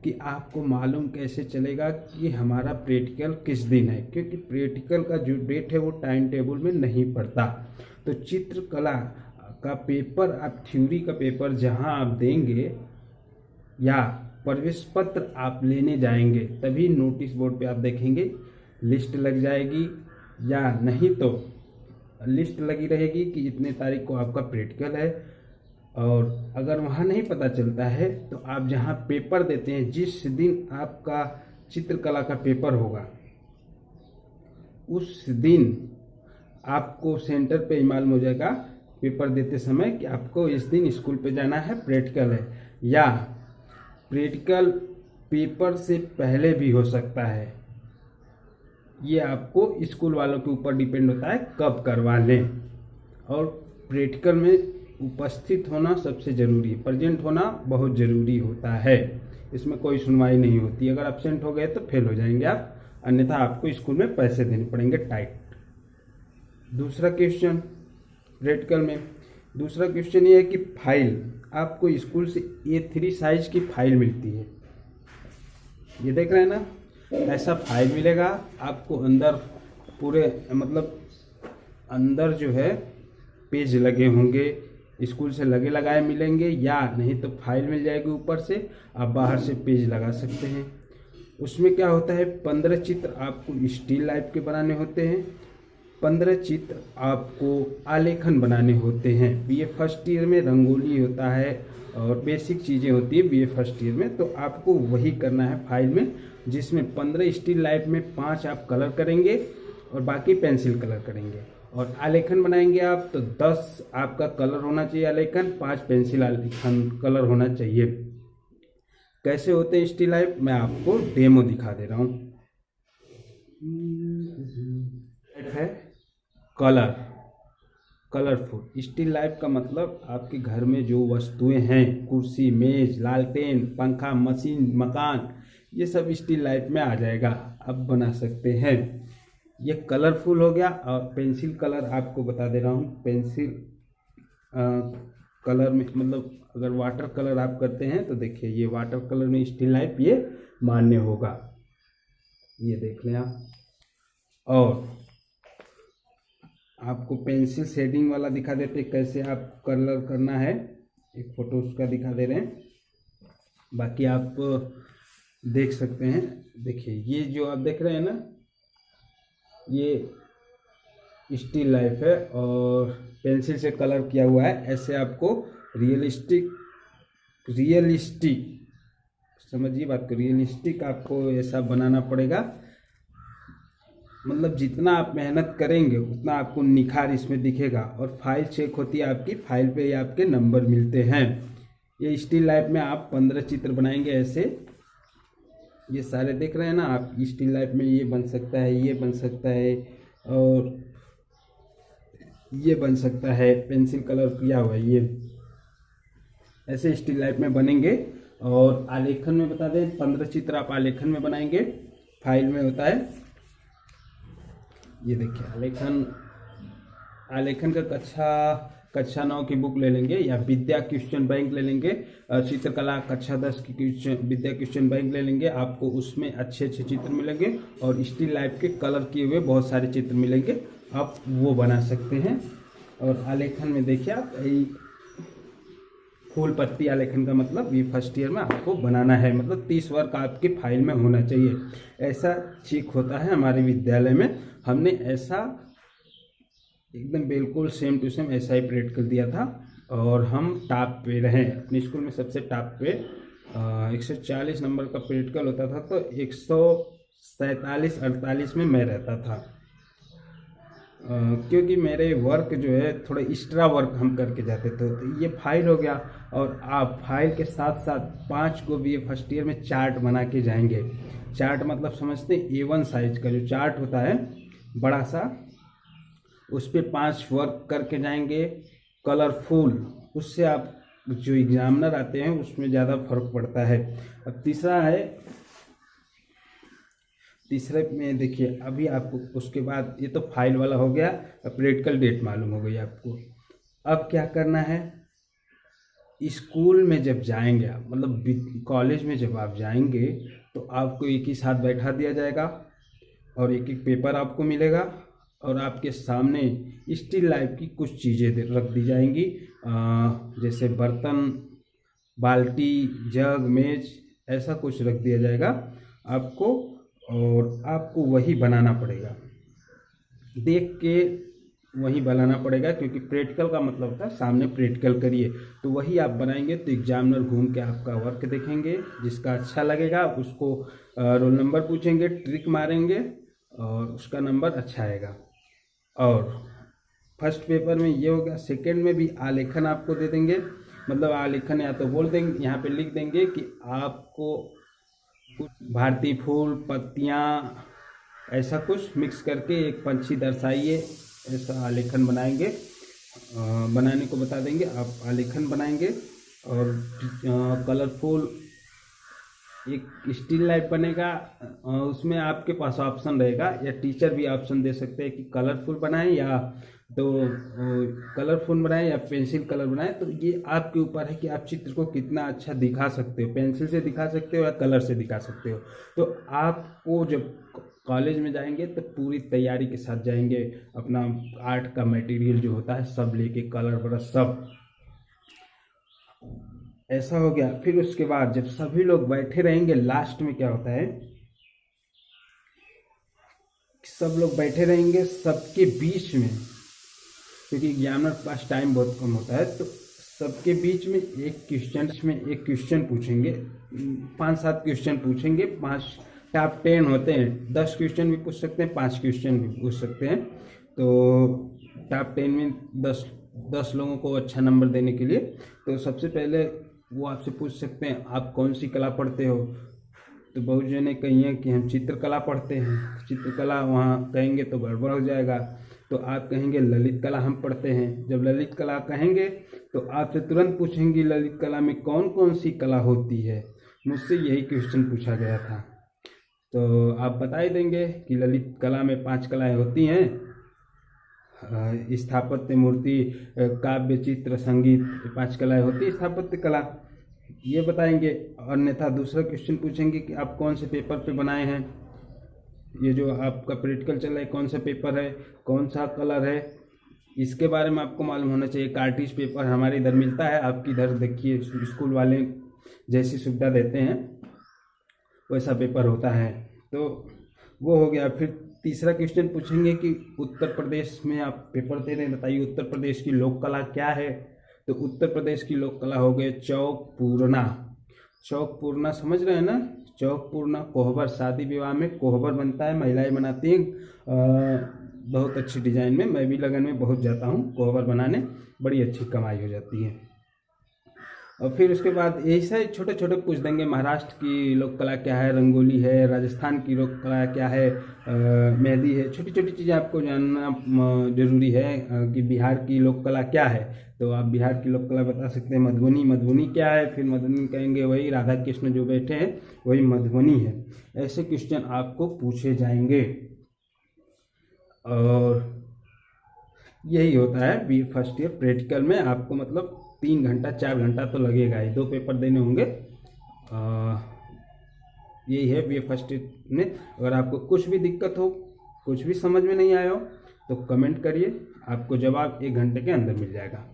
कि आपको मालूम कैसे चलेगा कि हमारा प्रैक्टिकल किस दिन है, क्योंकि प्रैक्टिकल का जो डेट है वो टाइम टेबल में नहीं पड़ता। तो चित्रकला का पेपर, आप थ्योरी का पेपर जहां आप देंगे या प्रवेश पत्र आप लेने जाएंगे, तभी नोटिस बोर्ड पे आप देखेंगे लिस्ट लग जाएगी, या नहीं तो लिस्ट लगी रहेगी कि इतने तारीख को आपका प्रैक्टिकल है। और अगर वहाँ नहीं पता चलता है तो आप जहाँ पेपर देते हैं, जिस दिन आपका चित्रकला का पेपर होगा उस दिन आपको सेंटर पे ही मालूम हो जाएगा पेपर देते समय कि आपको इस दिन स्कूल पे जाना है, प्रैक्टिकल है। या प्रैक्टिकल पेपर से पहले भी हो सकता है, ये आपको स्कूल वालों के ऊपर डिपेंड होता है कब करवा लें। और प्रैक्टिकल में उपस्थित होना सबसे ज़रूरी है, प्रेजेंट होना बहुत ज़रूरी होता है। इसमें कोई सुनवाई नहीं होती, अगर एब्सेंट हो गए तो फेल हो जाएंगे आप, अन्यथा आपको स्कूल में पैसे देने पड़ेंगे टाइट। दूसरा क्वेश्चन प्रैक्टिकल में, दूसरा क्वेश्चन ये है कि फाइल, आपको स्कूल से A3 साइज की फाइल मिलती है, ये देख रहे हैं ना, ऐसा फाइल मिलेगा आपको। अंदर पूरे मतलब अंदर जो है पेज लगे होंगे, स्कूल से लगे लगाए मिलेंगे, या नहीं तो फाइल मिल जाएगी ऊपर से, आप बाहर से पेज लगा सकते हैं। उसमें क्या होता है, 15 चित्र आपको स्टिल लाइफ के बनाने होते हैं, 15 चित्र आपको आलेखन बनाने होते हैं। BA फर्स्ट ईयर में रंगोली होता है और बेसिक चीज़ें होती है BA फर्स्ट ईयर में, तो आपको वही करना है फाइल में, जिसमें 15 स्टिल लाइफ में 5 आप कलर करेंगे और बाकी पेंसिल कलर करेंगे। और आलेखन बनाएंगे आप तो 10 आपका कलर होना चाहिए आलेखन, 5 पेंसिल आलेखन कलर होना चाहिए। कैसे होते हैं स्टिल लाइफ, मैं आपको डेमो दिखा दे रहा हूँ। है कलर, कलरफुल स्टिल लाइफ का मतलब आपके घर में जो वस्तुएं हैं, कुर्सी, मेज, लालटेन, पंखा, मशीन, मकान, ये सब स्टिल लाइफ में आ जाएगा, आप बना सकते हैं। ये कलरफुल हो गया। और पेंसिल कलर आपको बता दे रहा हूँ, पेंसिल कलर में मतलब अगर वाटर कलर आप करते हैं तो देखिए ये वाटर कलर में स्टिल लाइफ ये मान्य होगा, ये देख लें आप। और आपको पेंसिल शेडिंग वाला दिखा देते कैसे आप कलर करना है, एक फोटो उसका दिखा दे रहे हैं, बाकी आप देख सकते हैं। देखिए ये जो आप देख रहे हैं ना, ये स्टिल लाइफ है और पेंसिल से कलर किया हुआ है। ऐसे आपको रियलिस्टिक समझिए बात को, रियलिस्टिक आपको ऐसा बनाना पड़ेगा। मतलब जितना आप मेहनत करेंगे उतना आपको निखार इसमें दिखेगा। और फाइल चेक होती है आपकी, फाइल पे ही आपके नंबर मिलते हैं। ये स्टिल लाइफ में आप 15 चित्र बनाएंगे ऐसे, ये सारे देख रहे हैं ना आप, स्टिल लाइफ में ये बन सकता है, ये बन सकता है और ये बन सकता है, पेंसिल कलर किया हुआ है, ये ऐसे स्टिल लाइफ में बनेंगे। और आलेखन में बता दें, 15 चित्र आप आलेखन में बनाएंगे, फाइल में होता है। ये देखिए आलेखन का कक्षा 9 की बुक ले लेंगे या विद्या क्वेश्चन बैंक ले लेंगे, चित्रकला कक्षा 10 की विद्या क्वेश्चन बैंक ले लेंगे, आपको उसमें अच्छे अच्छे चित्र मिलेंगे और स्टिल लाइफ के कलर किए हुए बहुत सारे चित्र मिलेंगे, आप वो बना सकते हैं। और आलेखन में देखिए आप, फूल पत्ती आलेखन का मतलब ये फर्स्ट ईयर में आपको बनाना है, मतलब 30 वर्क आपके फाइल में होना चाहिए। ऐसा चेक होता है हमारे विद्यालय में, हमने ऐसा एकदम बिल्कुल सेम टू सेम ऐसा ही प्रैक्टिकल दिया था और हम टॉप पे रहे अपने स्कूल में, सबसे टॉप पे। 140 नंबर का प्रैक्टिकल होता था तो 147-48 में मैं रहता था, क्योंकि मेरे वर्क जो है थोड़ा एक्स्ट्रा वर्क हम करके जाते थे। तो ये फाइल हो गया। और आप फाइल के साथ साथ 5 को भी फर्स्ट ईयर में चार्ट बना के जाएंगे। चार्ट मतलब समझते हैं, A1 साइज का जो चार्ट होता है बड़ा सा, उस पर 5 वर्क करके जाएंगे कलरफुल। उससे आप जो एग्जामिनर आते हैं उसमें ज़्यादा फर्क पड़ता है। अब तीसरे में देखिए, अभी आपको उसके बाद ये तो फाइल वाला हो गया, प्रैक्टिकल डेट मालूम हो गई आपको। अब क्या करना है, स्कूल में जब जाएंगे आप, मतलब कॉलेज में जब आप जाएंगे, तो आपको एक ही साथ बैठा दिया जाएगा और एक एक पेपर आपको मिलेगा और आपके सामने स्टिल लाइफ की कुछ चीज़ें रख दी जाएंगी, जैसे बर्तन, बाल्टी, जग, मेज, ऐसा कुछ रख दिया जाएगा आपको, और आपको वही बनाना पड़ेगा, देख के वही बनाना पड़ेगा, क्योंकि प्रैक्टिकल का मतलब होता है सामने प्रैक्टिकल करिए, तो वही आप बनाएंगे। तो एग्जामिनर घूम के आपका वर्क देखेंगे, जिसका अच्छा लगेगा उसको रोल नंबर पूछेंगे, ट्रिक मारेंगे और उसका नंबर अच्छा आएगा। और फर्स्ट पेपर में ये हो गया। सेकेंड में भी आलेखन आपको दे देंगे, मतलब आलेखन या तो बोल देंगे, यहाँ पे लिख देंगे कि आपको भारतीय फूल, पत्तियाँ, ऐसा कुछ मिक्स करके एक पंछी दर्शाइए, ऐसा आलेखन बनाएंगे। बनाने को बता देंगे, आप आलेखन बनाएंगे। और कलरफुल एक स्टिल लाइफ बनेगा, उसमें आपके पास ऑप्शन रहेगा, या टीचर भी ऑप्शन दे सकते हैं कि कलरफुल बनाएं या तो कलरफुल बनाएं या पेंसिल कलर बनाएं। तो ये आपके ऊपर है कि आप चित्र को कितना अच्छा दिखा सकते हो, पेंसिल से दिखा सकते हो या कलर से दिखा सकते हो। तो आपको जब कॉलेज में जाएंगे तो पूरी तैयारी के साथ जाएंगे, अपना आर्ट का मटेरियल जो होता है सब लेके, कलर ब्रश सब, ऐसा हो गया। फिर उसके बाद जब सभी लोग बैठे रहेंगे, लास्ट में क्या होता है, सब लोग बैठे रहेंगे, सबके बीच में, क्योंकि एग्जामिनर के पास टाइम बहुत कम होता है, तो सबके बीच में एक क्वेश्चन पूछेंगे, 5-7 क्वेश्चन पूछेंगे। 5 टॉप 10 होते हैं, 10 क्वेश्चन भी पूछ सकते हैं, 5 क्वेश्चन भी पूछ सकते हैं। तो टॉप 10 में 10 लोगों को अच्छा नंबर देने के लिए, तो सबसे पहले वो आपसे पूछ सकते हैं आप कौन सी कला पढ़ते हो। तो बहुत जने कहिए कि हम चित्रकला पढ़ते हैं, चित्रकला वहाँ कहेंगे तो गड़बड़ हो जाएगा, तो आप कहेंगे ललित कला हम पढ़ते हैं। जब ललित कला कहेंगे तो आपसे तुरंत पूछेंगे ललित कला में कौन कौन सी कला होती है। मुझसे यही क्वेश्चन पूछा गया था, तो आप बता ही देंगे कि ललित कला में 5 कलाएँ होती हैं, स्थापत्य, मूर्ति, काव्य, चित्र, संगीत, 5 कलाएँ होती है स्थापत्य कला, ये बताएंगे। अन्यथा दूसरा क्वेश्चन पूछेंगे कि आप कौन से पेपर पे बनाए हैं, ये जो आपका प्रैक्टिकल चल रहा है कौन सा पेपर है, कौन सा कलर है, इसके बारे में आपको मालूम होना चाहिए। कार्टिज पेपर हमारे इधर मिलता है, आपकी इधर देखिए स्कूल वाले जैसी सुविधा देते हैं वैसा पेपर होता है, तो वो हो गया। फिर तीसरा क्वेश्चन पूछेंगे कि उत्तर प्रदेश में आप पेपर दे रहे हैं, बताइए उत्तर प्रदेश की लोक कला क्या है। तो उत्तर प्रदेश की लोक कला हो गए चौक पूर्णा। चौक पूर्णा समझ रहे हैं ना, चौक पूर्णा कोहबर, शादी विवाह में कोहबर बनता है, महिलाएं बनाती हैं, बहुत अच्छी डिजाइन में। मैं भी लगन में बहुत जाता हूँ कोहबर बनाने, बड़ी अच्छी कमाई हो जाती है। और फिर उसके बाद ऐसा ही छोटे छोटे पूछ देंगे, महाराष्ट्र की लोक कला क्या है, रंगोली है, राजस्थान की लोक कला क्या है, मेहंदी है। छोटी छोटी चीज़ें आपको जानना जरूरी है कि बिहार की लोक कला क्या है, तो आप बिहार की लोक कला बता सकते हैं। मधुबनी क्या है, फिर मधुबनी कहेंगे वही राधा कृष्ण जो बैठे हैं वही मधुबनी है। ऐसे क्वेश्चन आपको पूछे जाएंगे और यही होता है फर्स्ट ईयर प्रैक्टिकल में। आपको मतलब 3 घंटा 4 घंटा तो लगेगा ही, 2 पेपर देने होंगे। यही है बी ए फर्स्ट ईयर में। अगर आपको कुछ भी दिक्कत हो, कुछ भी समझ में नहीं आया हो, तो कमेंट करिए, आपको जवाब 1 घंटे के अंदर मिल जाएगा।